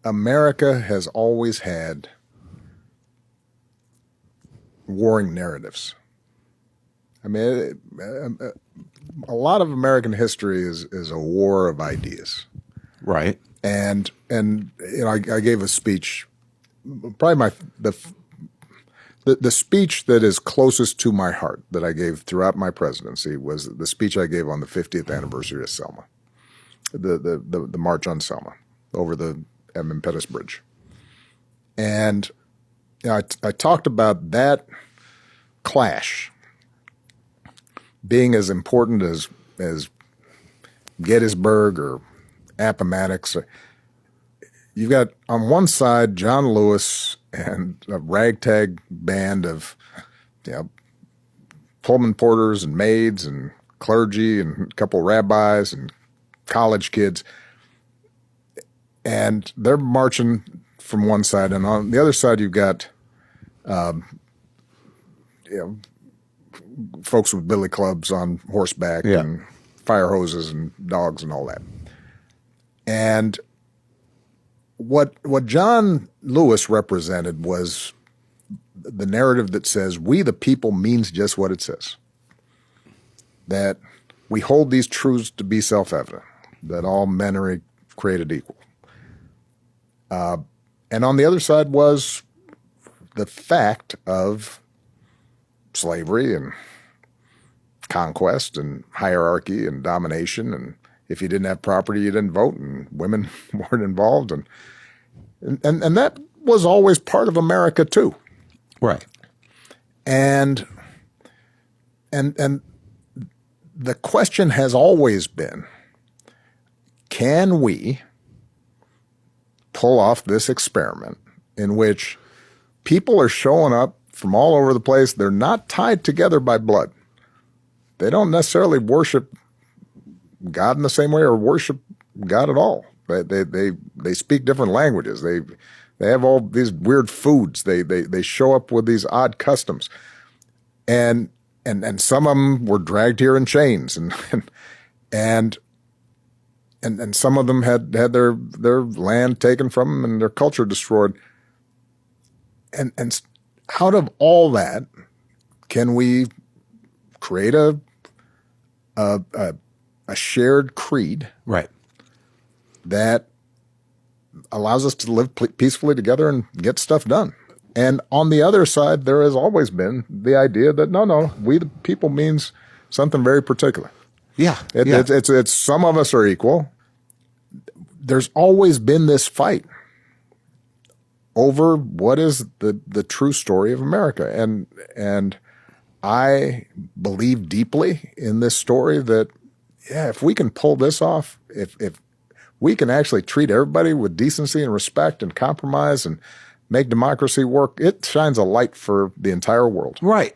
America has always had warring narratives. I mean, a lot of American history is a war of ideas. Right. And I gave a speech, probably the speech that is closest to my heart that I gave throughout my presidency was the speech I gave on the 50th anniversary of Selma, the March on Selma over the Edmund Pettus Bridge. And I talked about that clash being as important as Gettysburg or Appomattox. You've got on one side John Lewis and a ragtag band of Pullman porters and maids and clergy and a couple rabbis and college kids, and they're marching from one side, and on the other side you've got folks with billy clubs on horseback and fire hoses and dogs and all that. And what John Lewis represented was the narrative that says we the people means just what it says. That we hold these truths to be self-evident, that all men are created equal. And on the other side was the fact of slavery and conquest and hierarchy and domination, and if you didn't have property, you didn't vote, and women weren't involved, and that was always part of America too. Right. And the question has always been, can we pull off this experiment in which people are showing up from all over the place? They're not tied together by blood. They don't necessarily worship God in the same way or worship God at all. They speak different languages. They have all these weird foods. They show up with these odd customs, and some of them were dragged here in chains, and some of them had their land taken from them and their culture destroyed. And out of all that, can we create a shared creed, right, that allows us to live peacefully together and get stuff done? And on the other side, there has always been the idea that no, we the people means something very particular. Yeah, It's some of us are equal. There's always been this fight over what is the true story of America, and I believe deeply in this story that if we can pull this off, if we can actually treat everybody with decency and respect and compromise and make democracy work, it shines a light for the entire world. Right.